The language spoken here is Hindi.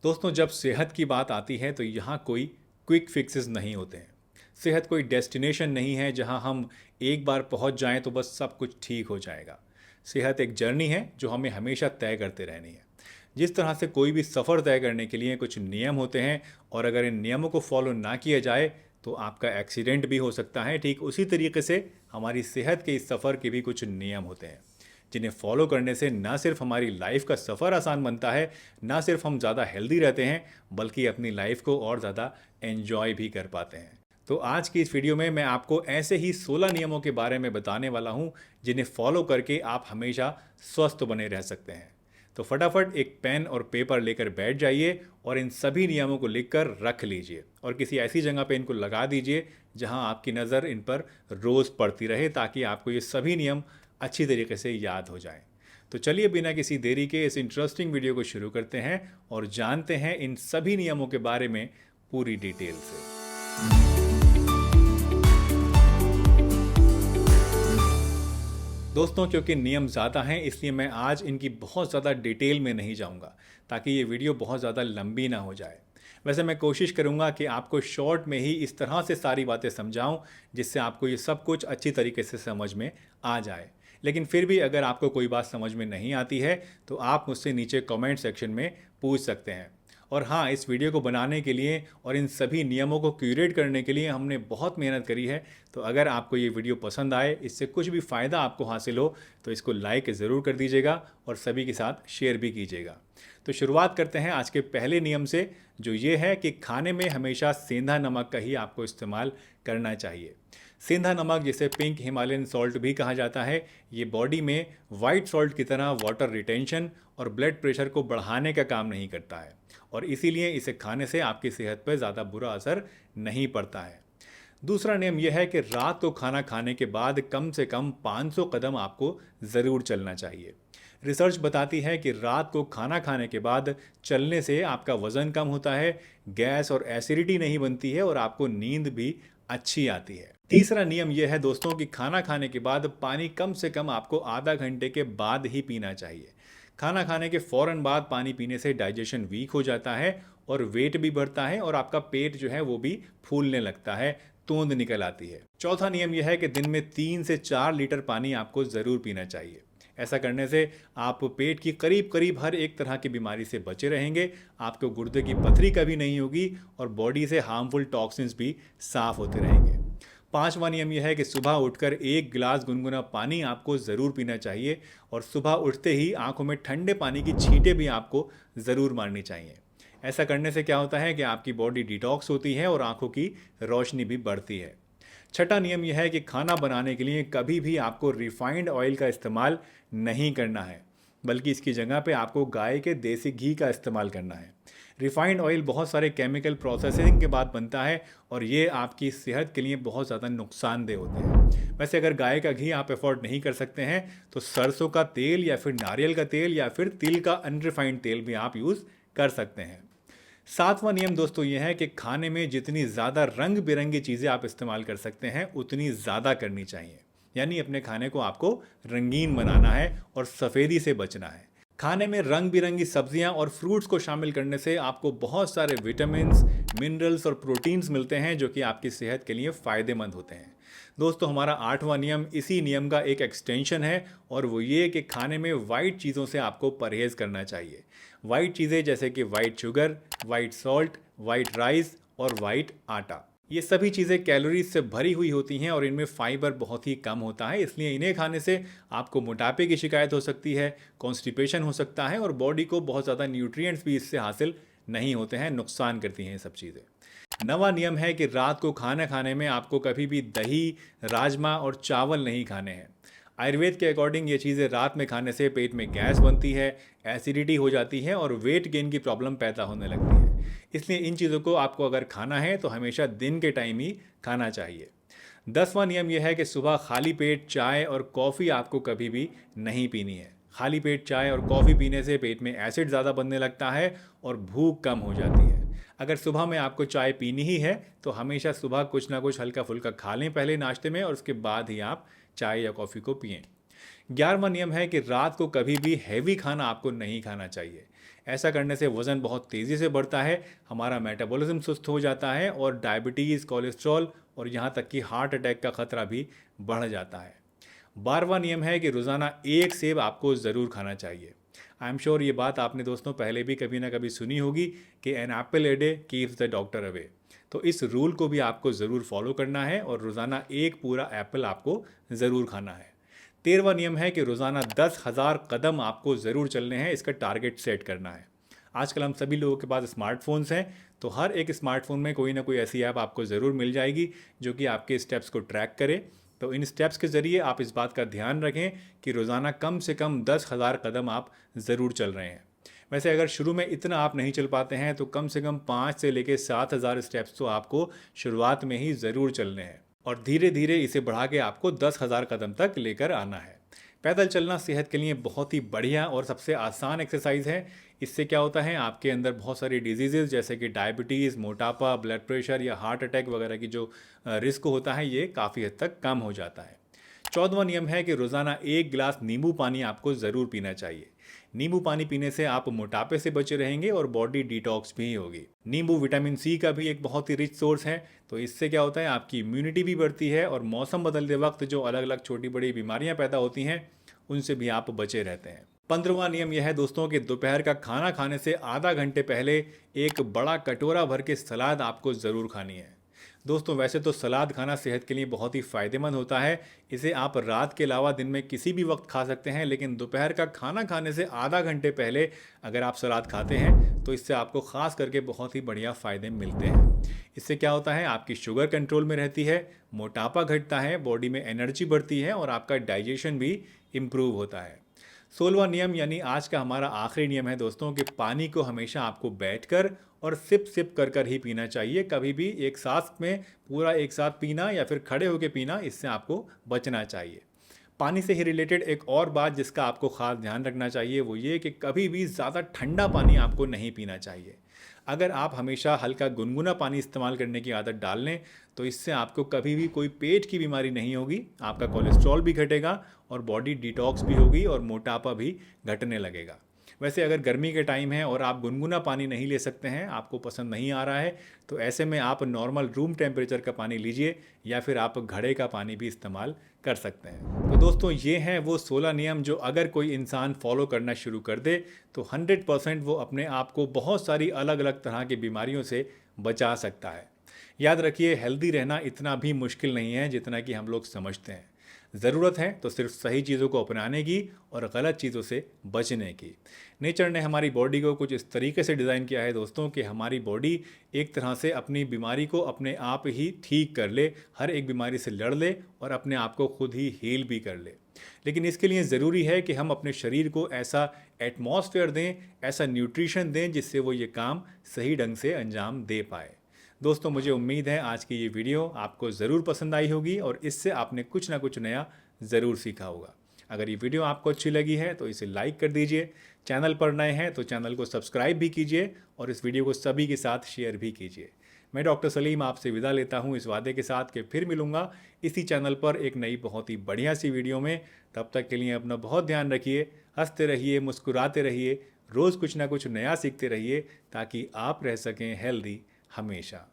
दोस्तों, जब सेहत की बात आती है तो यहाँ कोई क्विक फिक्सेस नहीं होते हैं। सेहत कोई डेस्टिनेशन नहीं है जहाँ हम एक बार पहुँच जाएं तो बस सब कुछ ठीक हो जाएगा। सेहत एक जर्नी है जो हमें हमेशा तय करते रहनी है। जिस तरह से कोई भी सफ़र तय करने के लिए कुछ नियम होते हैं और अगर इन नियमों को फॉलो ना किया जाए तो आपका एक्सीडेंट भी हो सकता है, ठीक उसी तरीके से हमारी सेहत के इस सफ़र के भी कुछ नियम होते हैं जिन्हें फॉलो करने से ना सिर्फ हमारी लाइफ का सफ़र आसान बनता है, ना सिर्फ हम ज़्यादा हेल्दी रहते हैं, बल्कि अपनी लाइफ को और ज़्यादा एंजॉय भी कर पाते हैं। तो आज की इस वीडियो में मैं आपको ऐसे ही 16 नियमों के बारे में बताने वाला हूं जिन्हें फॉलो करके आप हमेशा स्वस्थ बने रह सकते हैं। तो फटाफट एक पेन और पेपर लेकर बैठ जाइए और इन सभी नियमों को लिखकर रख लीजिए और किसी ऐसी जगह पे इनको लगा दीजिए जहां आपकी नज़र इन पर रोज़ पड़ती रहे, ताकि आपको ये सभी नियम अच्छी तरीके से याद हो जाएं। तो चलिए बिना किसी देरी के इस इंटरेस्टिंग वीडियो को शुरू करते हैं और जानते हैं इन सभी नियमों के बारे में पूरी डिटेल से। दोस्तों, क्योंकि नियम ज़्यादा हैं इसलिए मैं आज इनकी बहुत ज़्यादा डिटेल में नहीं जाऊंगा ताकि ये वीडियो बहुत ज़्यादा लंबी ना हो जाए। वैसे मैं कोशिश करूंगा कि आपको शॉर्ट में ही इस तरह से सारी बातें समझाऊं जिससे आपको ये सब कुछ अच्छी तरीके से समझ में आ जाए। लेकिन फिर भी अगर आपको कोई बात समझ में नहीं आती है तो आप मुझसे नीचे कमेंट सेक्शन में पूछ सकते हैं। और हाँ, इस वीडियो को बनाने के लिए और इन सभी नियमों को क्यूरेट करने के लिए हमने बहुत मेहनत करी है। तो अगर आपको ये वीडियो पसंद आए, इससे कुछ भी फ़ायदा आपको हासिल हो, तो इसको लाइक ज़रूर कर दीजिएगा और सभी के साथ शेयर भी कीजिएगा। तो शुरुआत करते हैं आज के पहले नियम से, जो ये है कि खाने में हमेशा सेंधा नमक का ही आपको इस्तेमाल करना चाहिए। सेंधा नमक, जिसे पिंक हिमालयन सॉल्ट भी कहा जाता है, ये बॉडी में वाइट सॉल्ट की तरह वाटर रिटेंशन और ब्लड प्रेशर को बढ़ाने का काम नहीं करता है और इसीलिए इसे खाने से आपकी सेहत पर ज़्यादा बुरा असर नहीं पड़ता है। दूसरा नियम यह है कि रात को खाना खाने के बाद कम से कम 500 कदम आपको ज़रूर चलना चाहिए। रिसर्च बताती है कि रात को खाना खाने के बाद चलने से आपका वज़न कम होता है, गैस और एसिडिटी नहीं बनती है और आपको नींद भी अच्छी आती है। तीसरा नियम यह है दोस्तों कि खाना खाने के बाद पानी कम से कम आपको आधा घंटे के बाद ही पीना चाहिए। खाना खाने के फ़ौरन बाद पानी पीने से डाइजेशन वीक हो जाता है और वेट भी बढ़ता है और आपका पेट जो है वो भी फूलने लगता है, तोंद निकल आती है। चौथा नियम यह है कि दिन में 3 से 4 लीटर पानी आपको ज़रूर पीना चाहिए। ऐसा करने से आप पेट की करीब करीब हर एक तरह की बीमारी से बचे रहेंगे, आपको गुर्दे की पथरी कभी नहीं होगी और बॉडी से हार्मफुल टॉक्सिन्स भी साफ होते रहेंगे। पांचवा नियम यह है कि सुबह उठकर 1 गिलास गुनगुना पानी आपको ज़रूर पीना चाहिए और सुबह उठते ही आंखों में ठंडे पानी की छींटें भी आपको ज़रूर मारनी चाहिए। ऐसा करने से क्या होता है कि आपकी बॉडी डिटॉक्स होती है और आंखों की रोशनी भी बढ़ती है। छठा नियम यह है कि खाना बनाने के लिए कभी भी आपको रिफाइंड ऑयल का इस्तेमाल नहीं करना है, बल्कि इसकी जगह पे आपको गाय के देसी घी का इस्तेमाल करना है। रिफाइंड ऑयल बहुत सारे केमिकल प्रोसेसिंग के बाद बनता है और ये आपकी सेहत के लिए बहुत ज़्यादा नुकसानदेह होते हैं। वैसे अगर गाय का घी आप अफोर्ड नहीं कर सकते हैं तो सरसों का तेल या फिर नारियल का तेल या फिर तिल का अनरिफाइंड तेल भी आप यूज़ कर सकते हैं। सातवां नियम दोस्तों यह है कि खाने में जितनी ज़्यादा रंग बिरंगी चीज़ें आप इस्तेमाल कर सकते हैं उतनी ज़्यादा करनी चाहिए। यानी अपने खाने को आपको रंगीन बनाना है और सफ़ेदी से बचना है। खाने में रंग बिरंगी सब्जियां और फ्रूट्स को शामिल करने से आपको बहुत सारे विटामिन्स, मिनरल्स और प्रोटीन्स मिलते हैं जो कि आपकी सेहत के लिए फ़ायदेमंद होते हैं। दोस्तों, हमारा 8वां नियम इसी नियम का एक एक्सटेंशन है और वो ये कि खाने में वाइट चीज़ों से आपको परहेज़ करना चाहिए। वाइट चीज़ें जैसे कि white sugar, white salt, white rice और वाइट आटा, ये सभी चीज़ें कैलोरीज से भरी हुई होती हैं और इनमें फाइबर बहुत ही कम होता है, इसलिए इन्हें खाने से आपको मोटापे की शिकायत हो सकती है, कॉन्स्टिपेशन हो सकता है और बॉडी को बहुत ज़्यादा न्यूट्रिएंट्स भी इससे हासिल नहीं होते हैं, नुकसान करती हैं ये सब चीज़ें। 9वां नियम है कि रात को खाना खाने में आपको कभी भी दही, राजमा और चावल नहीं खाने हैं। आयुर्वेद के अकॉर्डिंग ये चीज़ें रात में खाने से पेट में गैस बनती है, एसिडिटी हो जाती है और वेट गेन की प्रॉब्लम पैदा होने लगती है। इसलिए इन चीज़ों को आपको अगर खाना है तो हमेशा दिन के टाइम ही खाना चाहिए। 10वां नियम यह है कि सुबह खाली पेट चाय और कॉफ़ी आपको कभी भी नहीं पीनी है। खाली पेट चाय और कॉफ़ी पीने से पेट में एसिड ज़्यादा बनने लगता है और भूख कम हो जाती है। अगर सुबह में आपको चाय पीनी ही है तो हमेशा सुबह कुछ ना कुछ हल्का फुल्का खा लें पहले नाश्ते में और उसके बाद ही आप चाय या कॉफ़ी को पिएं। 11वां नियम है कि रात को कभी भी हैवी खाना आपको नहीं खाना चाहिए। ऐसा करने से वज़न बहुत तेज़ी से बढ़ता है, हमारा मेटाबॉलिज्म सुस्त हो जाता है और डायबिटीज़, कोलेस्ट्रॉल और यहाँ तक कि हार्ट अटैक का खतरा भी बढ़ जाता है। 12वां नियम है कि रोज़ाना एक सेब आपको ज़रूर खाना चाहिए। आई एम श्योर ये बात आपने दोस्तों पहले भी कभी ना कभी सुनी होगी कि an apple a day keeps the doctor away. तो इस रूल को भी आपको ज़रूर फॉलो करना है और रोज़ाना एक पूरा एप्पल आपको ज़रूर खाना है। 13वां नियम है कि रोज़ाना 10,000 कदम आपको ज़रूर चलने हैं, इसका टारगेट सेट करना है। आजकल हम सभी लोगों के पास स्मार्टफोन्स हैं, तो हर एक स्मार्टफोन में कोई ना कोई ऐसी ऐप आपको ज़रूर मिल जाएगी जो कि आपके स्टेप्स को ट्रैक करे। तो इन स्टेप्स के ज़रिए आप इस बात का ध्यान रखें कि रोज़ाना कम से कम 10,000 कदम आप ज़रूर चल रहे हैं। वैसे अगर शुरू में इतना आप नहीं चल पाते हैं तो कम से कम 5 से लेकर 7,000 स्टेप्स तो आपको शुरुआत में ही ज़रूर चलने हैं और धीरे धीरे इसे बढ़ा के आपको 10,000 कदम तक लेकर आना है। पैदल चलना सेहत के लिए बहुत ही बढ़िया और सबसे आसान एक्सरसाइज है। इससे क्या होता है, आपके अंदर बहुत सारी डिजीज़ेज़ जैसे कि डायबिटीज़, मोटापा, ब्लड प्रेशर या हार्ट अटैक वगैरह की जो रिस्क होता है ये काफ़ी हद तक कम हो जाता है। 14वां नियम है कि रोज़ाना 1 गिलास नींबू पानी आपको ज़रूर पीना चाहिए। नींबू पानी पीने से आप मोटापे से बचे रहेंगे और बॉडी डिटॉक्स भी होगी। नींबू विटामिन सी का भी एक बहुत ही रिच सोर्स है, तो इससे क्या होता है, आपकी इम्यूनिटी भी बढ़ती है और मौसम बदलते वक्त जो अलग अलग छोटी बड़ी बीमारियां पैदा होती हैं उनसे भी आप बचे रहते हैं। 15वां नियम यह है दोस्तों कि दोपहर का खाना खाने से आधा घंटे पहले एक बड़ा कटोरा भर के सलाद आपको ज़रूर खानी है। दोस्तों वैसे तो सलाद खाना सेहत के लिए बहुत ही फ़ायदेमंद होता है, इसे आप रात के अलावा दिन में किसी भी वक्त खा सकते हैं, लेकिन दोपहर का खाना खाने से आधा घंटे पहले अगर आप सलाद खाते हैं तो इससे आपको ख़ास करके बहुत ही बढ़िया फ़ायदे मिलते हैं। इससे क्या होता है, आपकी शुगर कंट्रोल में रहती है, मोटापा घटता है, बॉडी में एनर्जी बढ़ती है और आपका डाइजेशन भी इम्प्रूव होता है। 16वां नियम यानी आज का हमारा आखिरी नियम है दोस्तों कि पानी को हमेशा आपको बैठकर और सिप सिप कर कर ही पीना चाहिए। कभी भी एक सांस में पूरा एक साथ पीना या फिर खड़े होकर पीना, इससे आपको बचना चाहिए। पानी से ही रिलेटेड एक और बात जिसका आपको ख़ास ध्यान रखना चाहिए वो ये कि कभी भी ज़्यादा ठंडा पानी आपको नहीं पीना चाहिए। अगर आप हमेशा हल्का गुनगुना पानी इस्तेमाल करने की आदत डाल लें तो इससे आपको कभी भी कोई पेट की बीमारी नहीं होगी, आपका कोलेस्ट्रॉल भी घटेगा और बॉडी डिटॉक्स भी होगी और मोटापा भी घटने लगेगा। वैसे अगर गर्मी के टाइम है और आप गुनगुना पानी नहीं ले सकते हैं, आपको पसंद नहीं आ रहा है, तो ऐसे में आप नॉर्मल रूम टेम्परेचर का पानी लीजिए या फिर आप घड़े का पानी भी इस्तेमाल कर सकते हैं। तो दोस्तों ये हैं वो 16 नियम जो अगर कोई इंसान फॉलो करना शुरू कर दे तो 100% वो अपने आप को बहुत सारी अलग अलग तरह की बीमारियों से बचा सकता है। याद रखिए, हेल्दी रहना इतना भी मुश्किल नहीं है जितना कि हम लोग समझते हैं। ज़रूरत है तो सिर्फ सही चीज़ों को अपनाने की और गलत चीज़ों से बचने की। नेचर ने हमारी बॉडी को कुछ इस तरीके से डिज़ाइन किया है दोस्तों कि हमारी बॉडी एक तरह से अपनी बीमारी को अपने आप ही ठीक कर ले, हर एक बीमारी से लड़ ले और अपने आप को खुद ही हील भी कर ले। लेकिन इसके लिए ज़रूरी है कि हम अपने शरीर को ऐसा एटमॉस्फेयर दें, ऐसा न्यूट्रिशन दें जिससे वो ये काम सही ढंग से अंजाम दे पाए। दोस्तों मुझे उम्मीद है आज की ये वीडियो आपको ज़रूर पसंद आई होगी और इससे आपने कुछ ना कुछ नया ज़रूर सीखा होगा। अगर ये वीडियो आपको अच्छी लगी है तो इसे लाइक कर दीजिए, चैनल पर नए हैं तो चैनल को सब्सक्राइब भी कीजिए और इस वीडियो को सभी के साथ शेयर भी कीजिए। मैं डॉक्टर सलीम आपसे विदा लेता हूँ इस वादे के साथ कि फिर मिलूँगा इसी चैनल पर एक नई बहुत ही बढ़िया सी वीडियो में। तब तक के लिए अपना बहुत ध्यान रखिए, हंसते रहिए, मुस्कुराते रहिए, रोज़ कुछ ना कुछ नया सीखते रहिए ताकि आप रह सकें हेल्दी हमेशा।